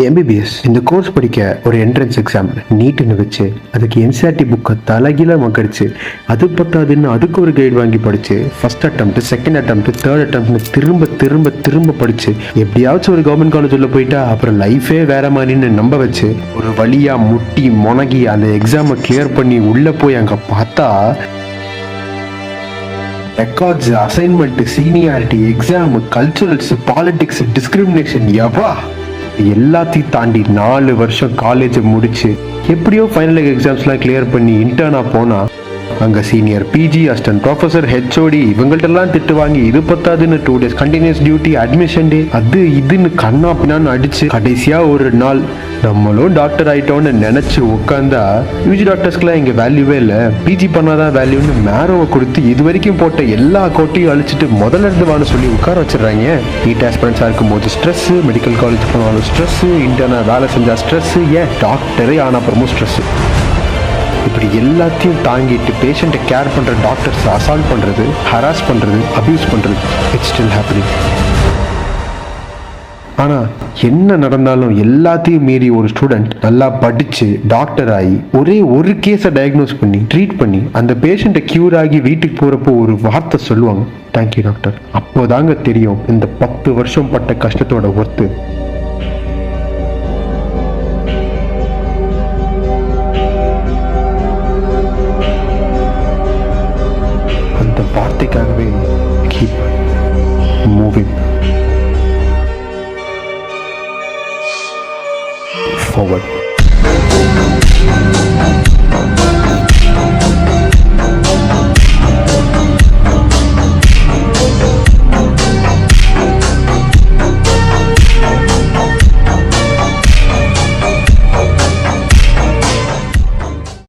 MBBS இந்த course படிக்க ஒரு என்ட்ரன்ஸ் எக்ஸாம் நீட்டுன்னு வச்சு அதுக்கு என்சிஆர்டி புக்கை தலைகீழ மக்கடிச்சு அது பத்தாதுன்னு அதுக்கு ஒரு கைடு வாங்கி படிச்சு first attempt second attempt third அட்டம்ப்ட்னு திரும்ப திரும்ப திரும்ப படிச்சு எப்படியாச்சும் ஒரு கவர்மெண்ட் காலேஜ் உள்ள போயிட்டா அப்புறம் லைஃபே வேற மாதிரின்னு நம்ப வச்சு ஒரு வழியா முட்டி முனகி அந்த எக்ஸாமை கிளியர் பண்ணி உள்ள போய் அங்க பார்த்தா records, assignment, seniority, exam, culturals, politics, discrimination எவா எல்லாத்தையும் தாண்டி 4 வருஷம் காலேஜை முடிச்சு எப்படியோ ஃபைனல் எக்ஸாம்ஸ்லாம் கிளியர் பண்ணி இன்டர்னா போனா அங்கே senior PG assistant professor HOD இவங்கள்ட்டெல்லாம் திட்டு வாங்கி இது பத்தாதுன்னு 2 days continuous duty admission day அது இதுன்னு கண்ணா பின்னான்னு அடிச்சு கடைசியா ஒரு நாள் நம்மளும் டாக்டர் ஆயிட்டோம்னு நினைச்சு உட்காந்தா யூஜி டாக்டர்ஸ்க்குலாம் இங்கே வேல்யூவே இல்லை, பிஜி பண்ணாதான் வேல்யூன்னு மேரோவை கொடுத்து இது வரைக்கும் போட்ட எல்லா கோட்டையும் அழிச்சிட்டு முதல்ல இருந்து வான்னு சொல்லி உட்கார வச்சிடறாங்க. நீட் ஆஸ்பிரன்ஸாக இருக்கும்போது ஸ்ட்ரெஸ், மெடிக்கல் காலேஜ் போனாலும் ஸ்ட்ரெஸ், இன்டர்னா வேலை செஞ்சா ஸ்ட்ரெஸ், ஏன் டாக்டரே ஆன அப்புறமும் ஸ்ட்ரெஸ். இப்படி எல்லாத்தையும் தாங்கிட்டு பேஷண்ட்டை கேர் பண்ணுற டாக்டர்ஸ் அசால்ட் பண்ணுறது, ஹராஸ் பண்ணுறது, அப்யூஸ் பண்ணுறது, இட்ஸ் ஸ்டில் ஹேப்பனிங். ஆனால் என்ன நடந்தாலும் எல்லாத்தையும் மீறி ஒரு ஸ்டூடெண்ட் நல்லா படித்து டாக்டர் ஆகி ஒரே ஒரு கேஸை டயக்னோஸ் பண்ணி ட்ரீட் பண்ணி அந்த பேஷண்ட்டை க்யூர் ஆகி வீட்டுக்கு போகிறப்போ ஒரு வார்த்தை சொல்லுவாங்க, தேங்க்யூ டாக்டர். அப்போதாங்க தெரியும் இந்த 10 வருஷம் பட்ட கஷ்டத்தோட ஒர்த்து. அந்த வார்த்தைக்காகவே கீப் மூவிங் forward.